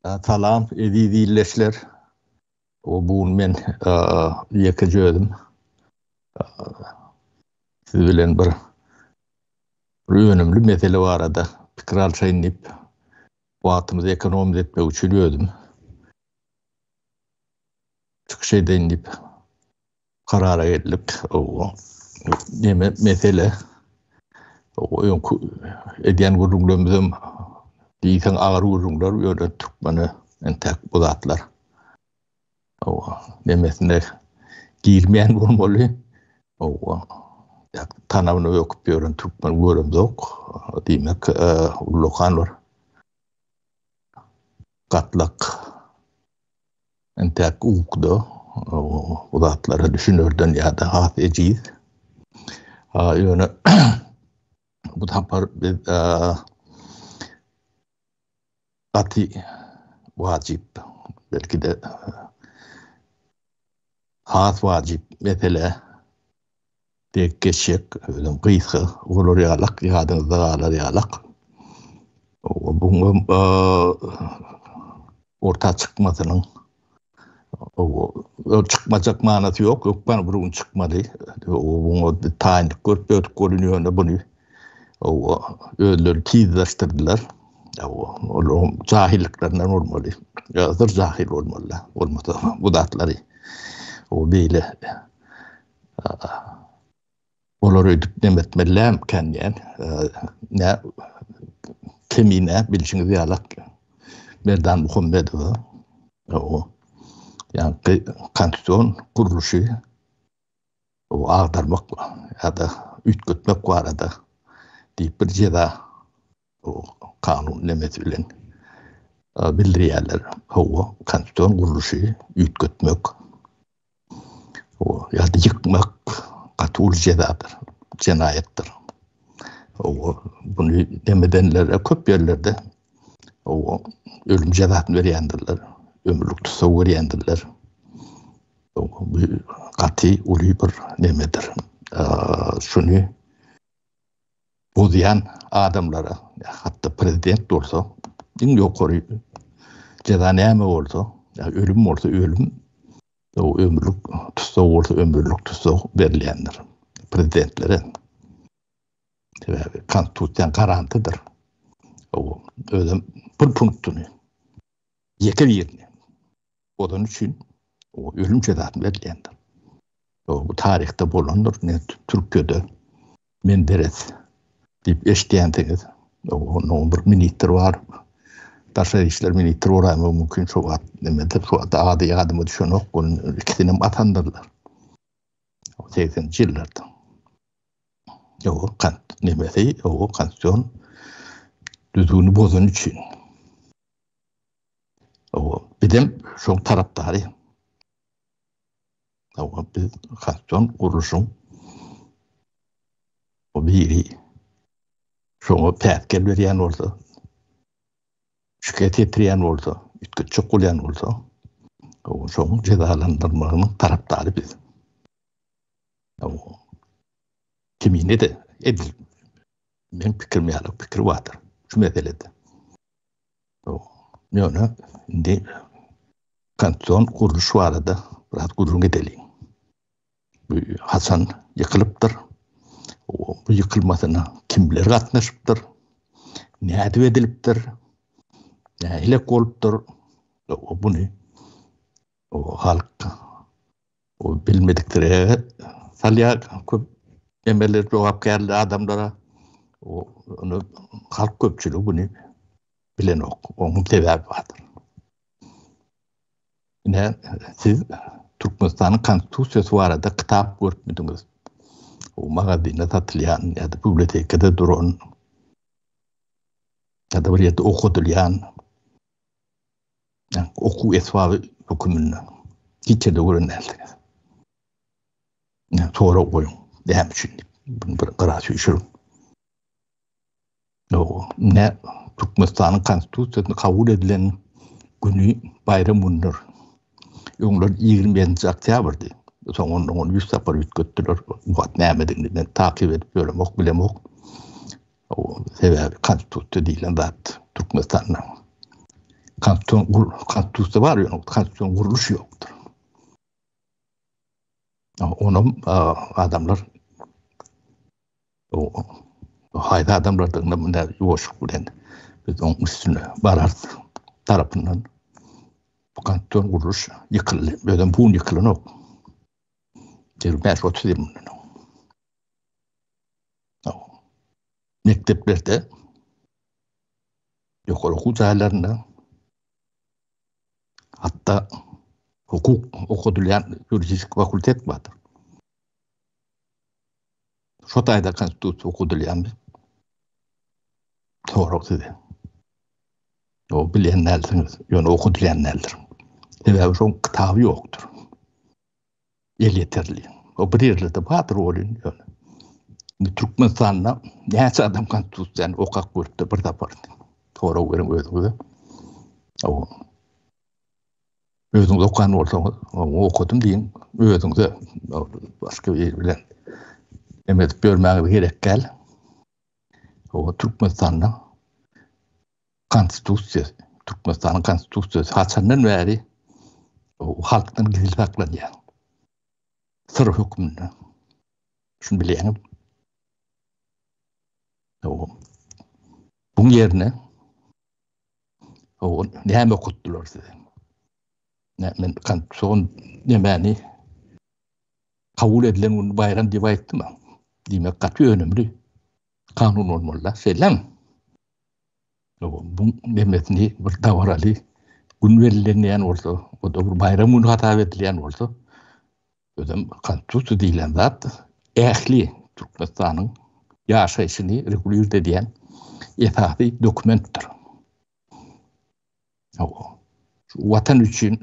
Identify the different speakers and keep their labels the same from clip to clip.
Speaker 1: Salam, ediydileşler. O buğun men yakıcıydım. Siz bilen bir önemli mesele var arada. Pikir alçayınlayıp vaatımızı ekonomi etmek için ödüm. Çıkış edinleyip karara geldik. O mesele o ediyen gururlarımızın deyken ağır gururlar öyle Türkmen'i entek budatlar. O demesinde girmeyen olmalı. O tanavını okup görün Türkmen görüm yok. Demek lokanlar katlak entek uğukdu. Budatlara düşünürdün ya da hafeciyiz. Yani bu tapar ati vacip belki de has vacip mesela tek geçecek öyle kıyısı olur yalak yadınızda ağlar yalak bu orta çıkmasının o çıkmayacak manası yok. Yok bana bunun çıkmadı. O tayin görüp görünüyor bunu. O öyle tizleştirdiler. O cahilliklerinden olmalı. Yazdır cahil olmalı. Olmadı bu datları. O böyle olur ödüp demetmelem kendiyen ne kemine bilişiniz yalak Merdan Muhammedova o yani kanton kuruluşu o ağdarmak ya da ütgütmek var arada deyip bir ceza o kanun nemetiyle bildiriyorlar. O kanton kuruluşu ütgütmek o ya da yıkmak katul cezadır, cinayettir. O bunu demedenlere köp yerlerde o ölüm cezasını veriyendirler, ömürlük tutsaq veriyendirler. O katı ulu bir nemedir. Şunu bozayan adamlara, hatta prezident de olsa, en yukarı ceza neyme olsa, ölüm olsa ölüm, o ömürlük tutsaq olsa ömürlük tutsaq verilendir. Prezidentlere konstitusiyon garantıdır. O öyle bir punktunu yeke yerini onun için o ölüm cezasını verilendir. O bu tarihte bulunur. Ne Türkiye'de Menderes deyip eşdeğendiniz. Onun bir minister var. Dışarı işler minister var ama mümkün şu an demedi. Şu anda adımı düşünüyor. Onun ikisini atandırlar. 80 yıllarda. O nemesi o konstitusiyon düzgünü bozun için. O bizim şu taraftarı. O biz konstitusiyon kuruluşun o biri şunu petkel veriyen olsa, şikayet ettiren olsa, çok olan olsa, o şunu cezalandırmanın taraftarı biz. O kimine de edil. Ben fikir vardır. Şu meselede. O yani şimdi kanton kuruluş var da biraz gururun edelim. Bu Hasan yıkılıptır. O bu yıkılmasına kimler katlaşıptır? Ne adı ediliptir? Ne ile koluptur? O bunu o halk o bilmedikleri salya köp emeller cevap geldi adamlara onu halk köpçülüğü bunu bilen ok. Onun sebebi vardır. Yine siz Türkmenistan'ın konstitusiyası var da kitap görmediniz. O magazine satılan ya da bibliotekada duran ya da bir yerde okudulayan yani oku esvabı hükümünden hiç de görünmez. Yani sonra koyun. Devam için. Bunu bir karşı işirim. O ne Türkmenistan'ın konstitusiyasını kabul edilen günü bayramındır. Onlar 20. Oktyabır'dı. Sonra onu 100 sefer ütgüttüler. Muhat neyemediğinden takip edip böyle mok bile mok. O sebebi konstitusya değil. Zat Türkmenistan'ın Konstitüsiyon var ya, konstitüsiyon kuruluşu yoktur. Onun adamlar o hayda adamlar da yoğuşuk bilen biz onun üstüne barar tarafından bu konstitüsiyon kuruluş yıkıldı. Böyle bu yıkılan o. 25-30 yılında. Mekteplerde yukarı okul cahillerinde hatta hukuk okudulayan juridik fakültet vardır. Şu tayda konstitüsiyon okudulayan bir doğru dedi. O bilenlersiniz, yani okudulayanlardır. Ve son kitabı yoktur. El yeterli. O bir yerlerde vardır olun. Yani. Türkmenistan'da neyse adam konstitüsiyon okak görüp bir de var. Doğru verin özünüze. Özünüz okuyan olsanız, okudum deyin. Özünüze başka bir yer bilen. Emet görmeye gerek gel. O Türkmenistan'da Türkmenistan'ın konstitüsyonu haçandan beri o halktan gizli saklanıyor. Sır hükmünde. Şunu bileyim. Bunun yerine neyme okuttular size. Men konstitüsyon nemeni kabul edilen onu bayram diye ettim mi? Demek katı önemli. Kanun olmalı. Selam. Bu nemesini bir davaralı gün verilen olsa, o da bir bayramın hata edilen olsa, ödem konstitüsyon değilen zat, ehli Türkmenistan'ın yaşayışını regulür edilen esası dokümenttir. Vatan için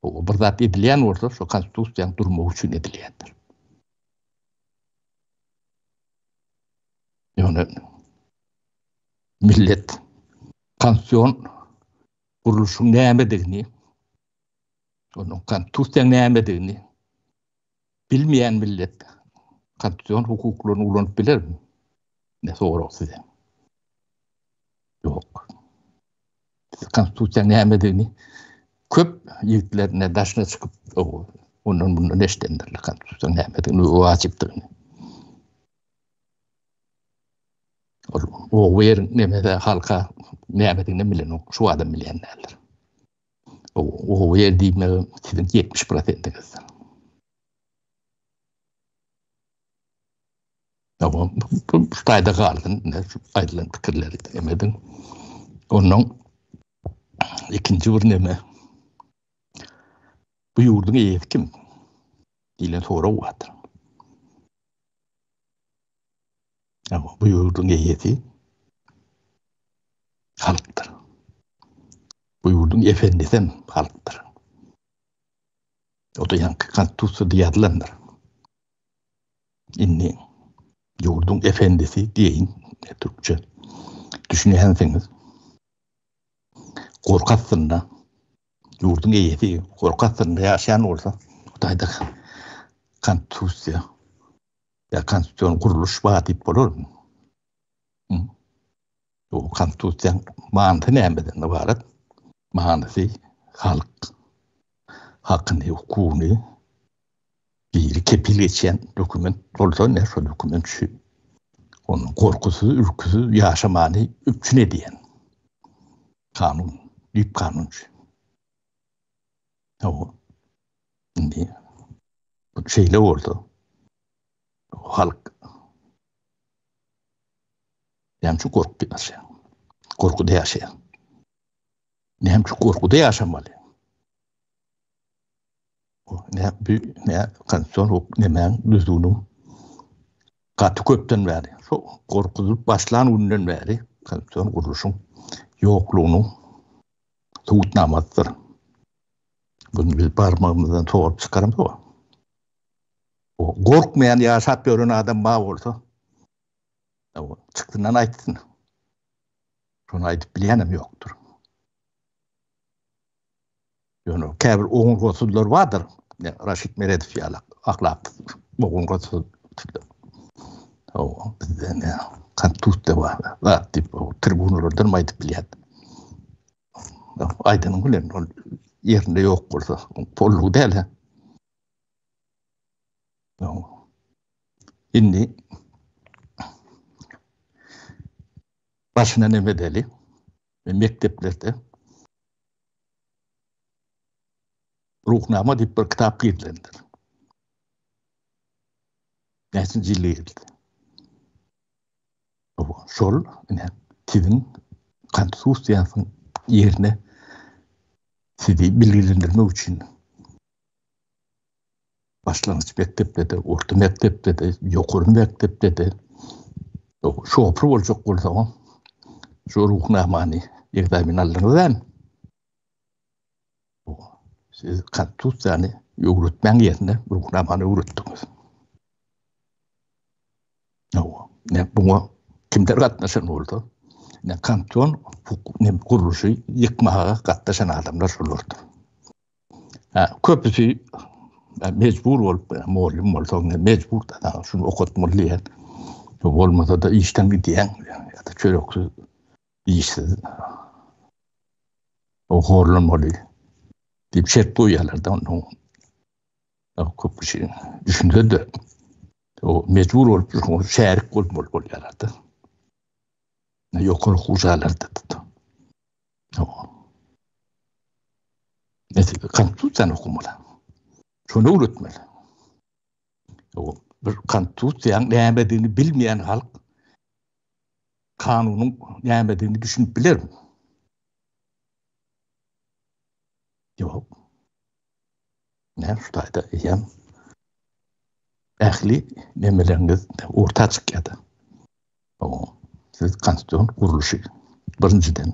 Speaker 1: o bir zat edilen olsa, şu konstitüsyon durumu için edilendir. Yani millet konstitüsyon kuruluşun neyemediğini, onun konstitüsyon neyemediğini bilmeyen millet konstitüsyon hukuklarını ulanıp bilir mi? Ne soru size? Yok. Konstitüsyon neyemediğini köp yiğitlerine daşına çıkıp onun bunun neştendirli konstitüsyon neyemediğini o açıptığını. O verin nemede halka neyemediğini bilen şu adam bilenlerdir. O verdiğime sizin 70%'iniz. Ama bu stayda kaldın, aydın fikirleri demedin. Onun ikinci bir neme. Bu yurdun iyisi kim? Dilen soru vardır. Ama bu yurdun iyisi halktır. Bu yurdun efendisi halktır. O da yankı konstitüsyon diye adlanır. İnni yurdun efendisi diyeyin, Türkçe düşünüyorsanız, korkatsında, yurdun iyisi korkatsında yaşayan olsa, o da konstitüsyon ya konstitüsyon kuruluş vaatip olur mu? O konstitüsyon mantığı neyemeden var? Mantığı halk, hakkını, hukukunu bir kepil geçen doküment olsa ne şu doküment şu. Onun korkusu, ürküsü, yaşamanı üpçüne diyen kanun, büyük kanuncu. O şimdi şeyle oldu. Halk hem çok korkuda yaşayan. Hem çok korkuda yaşamalı. Ne konstitüsyon nemen düzgünün katı köpten beri. Şu korkuzup başlayan günden beri konstitüsyon kuruluşun yokluğunu tuğutnamaktır. Bunu biz parmağımızdan soğurup çıkarım da o korkmayan yaşat gören adam bağ olsa çıktığından aytsın. Şunu aytıp bilenim yoktur. Yani kâbir oğun kosullar vardır. Raşid Meredif ya ahlak oğun kosullar. O bizden ya kan tut da var. Vatip o tribunlardan aytıp biledim. aydının bilen ol yerinde yok bolsa polluğu değil ha. Indi başına ne bedeli ve mekteplerde ruhnama deyip bir kitap girdilendir. Näsin jiliydi. Şol, tidin Konstitusiýasyň yerine sidi bilgilendirme üçin başlangıç mektepde de, orta mektepde de, ýokary mektepde de şopur boljak bolsa şu ruhnamany egzamin aldyňyzdan siz Konstitusiýany ýöwretmäň yerine ruhnamany öwretdiňiz. Bu kimler gatnaşan boldy? Kanton kuruluşy ýykmaga gatnaşan adamlar şolardy. Köpüsi mecbur bolup muallim bolsa mecbur da şunu okutmaly. Bolmasa da işten gidýän ýa-da çöreksiz işsiz horlanmaly diýip şert goýýarlar da onu köpüsi düşündürdi. O mecbur bolup şärik bolýarlar da. Ýokary hujalarda tutdy. Konstitusiýany okumaly. Şonu öwretmeli. Bir konstitusiýaň nämedigini bilmeýän halk kanunyň nämedigini düşünüp bilermi? Ýok. Şuýda ýa ähli nemeleňiz orta çykýady. Siz konstitusiýon kuruluşy birinciden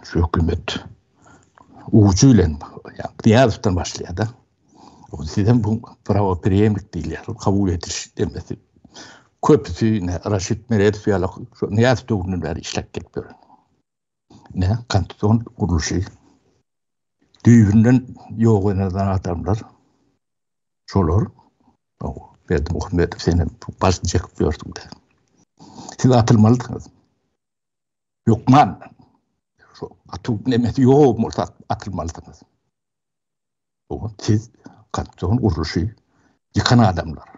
Speaker 1: şu hökümet ucu bilen Niýazowdan başlaýar da. Sizden bu prawo preemlik diýilýär, kabul ediş demesi. Köpüsi Raşit Meredov ýa-da Niýazow döwründen bäri işlep gelip konstitusiýon kuruluşy düýbünden ýok eden adamlar şolar Berdi Muhammedow seni başını çekip gördüm de. Siz atılmalıydınız. Yok man. Şu atıp nemeti yok olsa atılmalıydınız. Siz konstitusiýon kuruluşy yıkan adamlar.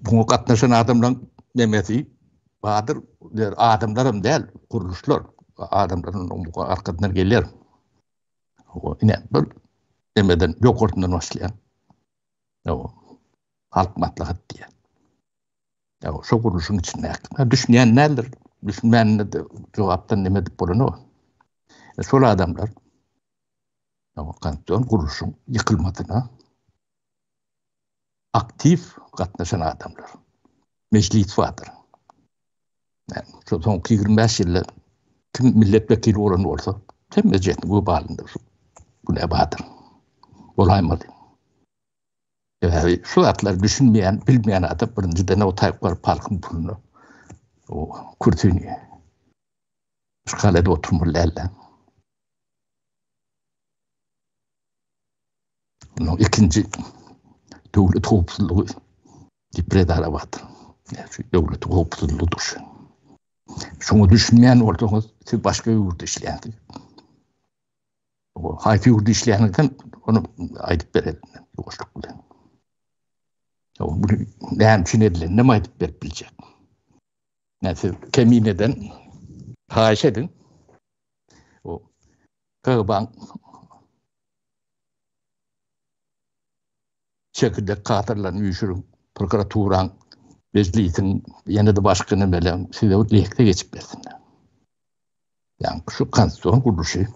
Speaker 1: Bunu katnaşan adamlar nemeti badır adamlarım değil, kuruluşlar. Adamların arkadan gelir. Yine bir demeden yok ortadan başlayan. Halk maslahat diye. Şu kuruluşun içinde düşünýän nädir? Düşünmänine de cevaptan neme dip bolany o. Şol adamlar konstitusiýon kuruluşyň ýykylmadyna aktif gatnaşan adamlar. Meclis wadyr. Şu soňky 25 ýylda kim milletvekili bolan bolsa, temizjetni bu balynda bu ne badyr. Bolaýmady. Şu atlar düşünmeyen, bilmeyen adam birinciden o tayyipler parkın pulunu o kurtuni şkalede oturmalarla. Onun ikinci devlet hopsuzluğu dipredara vardır. Şu devlet hopsuzluğudur. Şunu düşünmeyen olsanız siz başka yurda işleyen. O hayfi yurda işleyenlerden onu aydıp verelim. Yoğuşluk bulan. Bunu näme üçin edilen, näme aýdyp berip biljek. Näse kemineden haýyş edin. O Kağban çekirdek katırlarını uyuşurum. Prokuraturan, meclisin, ýene-de başka nemeler size lehte geçip bersinler. Yani şu konstitusiýon kuruluşy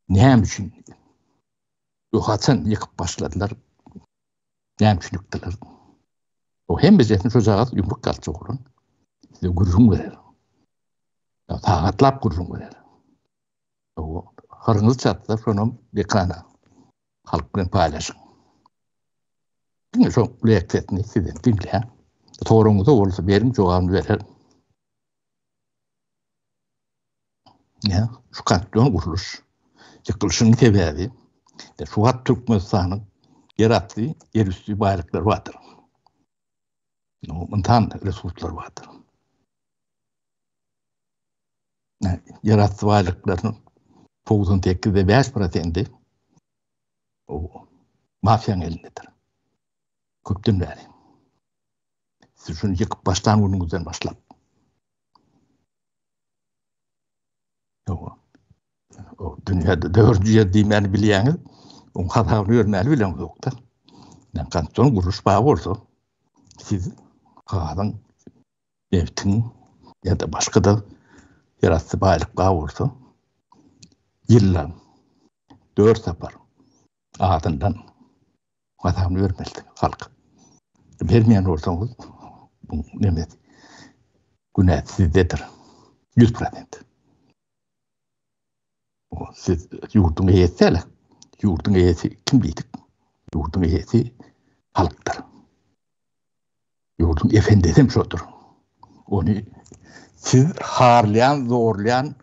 Speaker 1: näme üçin ýokatsan ýykyp başladylar. Näme üçin ýykdylar? O hem bezetini şu jagat ýumruk galçy bolun. Size gurrun berer. Taгаtlap gurrun berer. O harňyz çatda şonum ekrana halk bilen paýlaşyň. Diňe şu lehtetini sizden dinle. Soruňyz bolsa berim jogabyny berer. Ya, şu konstitusiýon kuruluş ýykylşynyň sebebi şu wagt Türkmenistanyň yaratdy ýerüstü baýryklar bardyr. Ondan resurslar bardyr. Yaratıcı varlıkların Foğuz'un tekli de 5% o mafyanın elindedir. Köpten beri. Siz şunu yıkıp baştan gününüzden başlap. O dünyada 4. demeni bilýäňiz, on hatalyny görmäli bilen ýokda. Kanton guruş baý bolsa, siz gadan evtin ya da başka da yaratıcı baylık baý bolsa, ýyllar 4 sapar adından hatalyny görmeli halk. Bermeýän bolsaňyz, bu näme? Günäh sizdedir. 100%. Siz yurdun eýesi, yurdun eýesi kim diýdik? Yurdun eýesi halkdyr. Yurdun efendisi şodur. Onu siz harlayan, zorlayan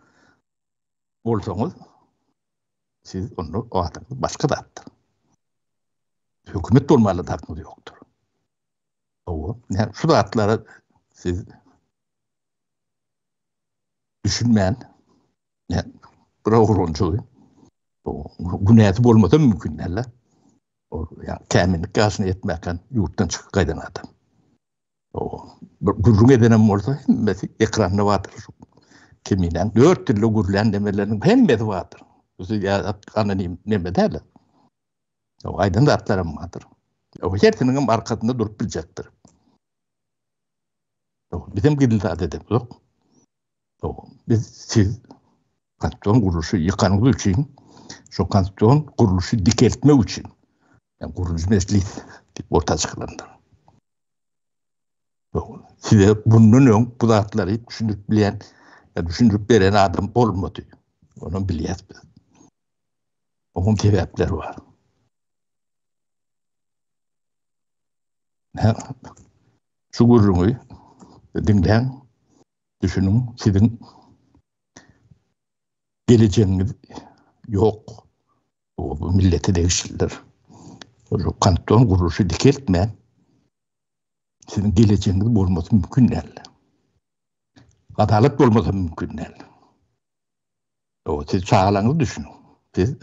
Speaker 1: bolsaňyz, siz onu o adamı başka da attır. Hükümet bolmaly takyny ýokdur. Yani şu atlara siz düşünmeyen, yani bırakıronçuluğu, günahı bolmasa mümkün değil. Yani keminlik karşına etmekten yurttan çıkıp kaydan adam. Gurrun edenem olsa hemmesi ekranına vardır. Keminden 4 türlü gurrlan demelerinin hemmesi vardır. Ya anonim neme derler. Aydın da atlarım vardır. Her senin arkasında durup bilecektir. Bizim gidildi adet yok. Biz siz kanton kuruluşu yıkanığı için, şu kanton kuruluşu dikeltme için, yani kuruluş meclis orta çıkılandır. Size bunun bu zatları düşünüp bilen, düşünüp veren adam olmadı. Onu biliyoruz biz. Onun sebepleri var. Şu gurrumu dinleyen, düşünün, sizin geleceğiniz yok. Bu milleti değiştirir. O kanton kuruluşu dikeltmeyen, sizin geleceğiniz olması mümkün değil. Adalet olması mümkün değil. Siz çağlarınızı düşünün. Siz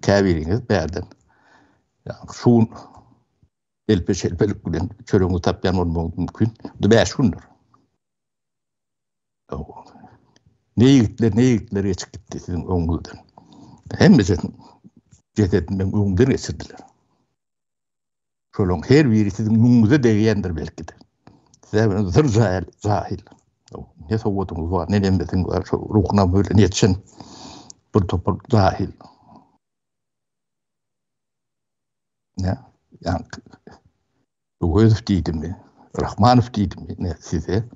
Speaker 1: kâviriniz berden. Şuun elpelik bilen çörüňi tapýan bolmagy mümkün. 5 gündür. Ne yigitler geçip gitti sizin öňünizden. Hemmesi cesetden öňünden geçirdiler. Şolong her biri sizin öňüňize degýändir belki de. Size zır zahil. Ne soğudunuz var, ne demediniz var, şu ruhuna böyle netçin bir topal zahil. Ne? Yani Özüf deydi mi, Rahmanov deydi mi ne size?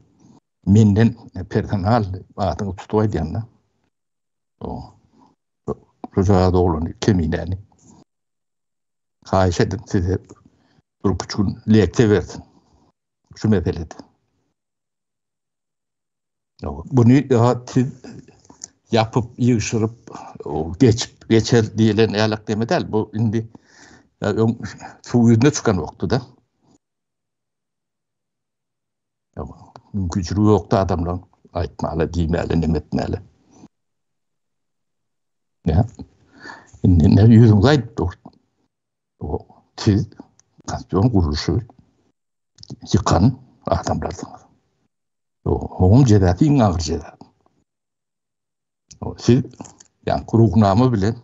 Speaker 1: Menden personal adını tutuaydı yanına. Rojağa da olan kemineni. Kahiş edin size bir buçuk lekte versin. Şu meselede. Bunu siz yapıp, yığışırıp, geçer diyelen eyalak deme değil. Bu şimdi su yüzüne çıkan yoktu da. Mümküncülüğü yoktu adamlar. Aytmalı, diymeli, nemetmeli. Ya. Ne yüzünüz ayıptı. Siz kanton kuruluşu yıkan adamlarsınız. Onun cedati en ağır cedat. Siz yani kurugnamı bile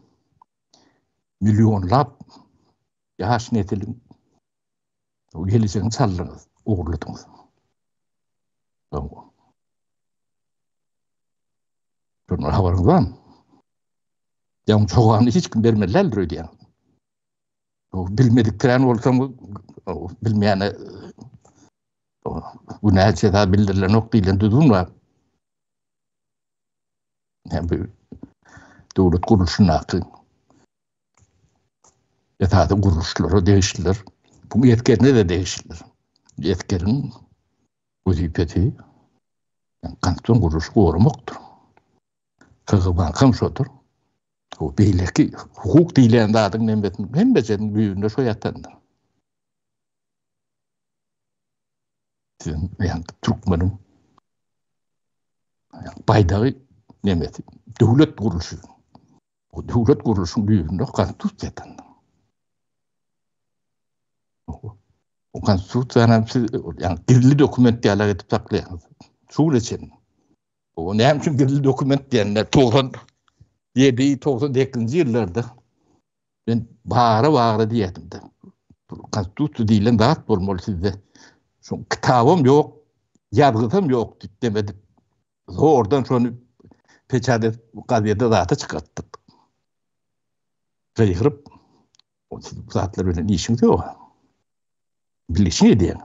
Speaker 1: milyonlap yaş netilin geleceğini sallınız, uğurladınız. Şunun haberiniz var mı? Yani çoğanı hiç kim vermediler öyle yani. Bilmediklerini olsam bilmeyene bu ne ceza bildirilen noktayla düzgün var. Yani bir devlet kuruluşunun hakkı. Yatağı kuruluşları değiştirir. Bu yetkilerine de değiştirir. Yetkilerin vazifeti yani kanton kuruluşu korumaktur. Kıgıban kamşodur. O beyleki hukuk diýilen zadyň nembetin hem bejenin büyüğünde şo ýatandyr. Sizin yani Türkmenin yani baydağı nemeti devlet kuruluşu. O devlet kuruluşun büyüğünde konstitusiyadan. O konstitusiyanın yani gizli dokument diye alak edip saklayan. Şuul için. O ne için gizli dokument diyenler 97-98 yıllarda ben bağıra diyedim de. Konstitusiya deyilen dağıt bolmalı sizde. Şu kitabım yok, yargıtım yok demedim. Oradan sonra peçade gazetede dağıta çıkarttık. Kıyırıp o zatlar öyle işiniz yok. Bilişin ediyen.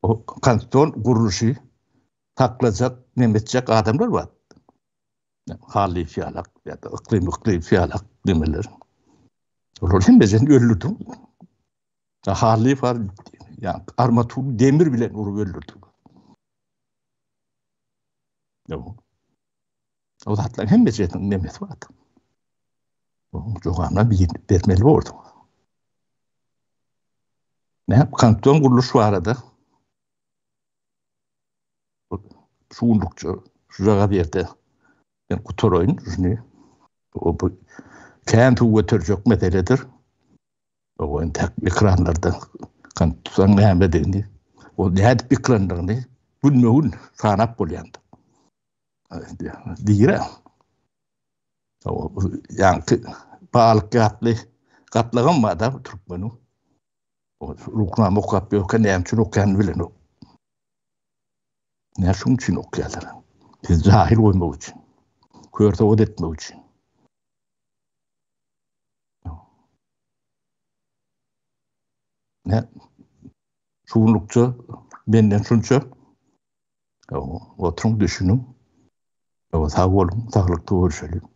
Speaker 1: O konstitusiyon kuruluşu taklayacak, nemetecek adamlar var. Yani, hali fiyalak ya da ıklim fiyalak demeler. Olur hem de sen öldürdün. Hali var. Yani armatur demir bile vurup öldürdün. O zatlar hem de sen nemet var. Çok anla bir vermeli oldu. Ne? Kanton kuruluş var arada. Şuunlukça, şurağa bir yerde ben kutoroyun, şunu. O bu kendi götürecek meseledir. O ekranlarda kanton neyemediğini, o neyet ekranlarını bilmeğin sanap buluyandı. Dire. O yani bağlık katlıgan mı da Türkmeni? O rukname okuyup yok neyem için okuyan bilen o. Ne şunun için okuyorlar? Biz cahil olmak için. Körte od etmek için. Ne? Şunlukça, benden şunca oturun düşünün. Sağ olun, sağlıklı görüşelim.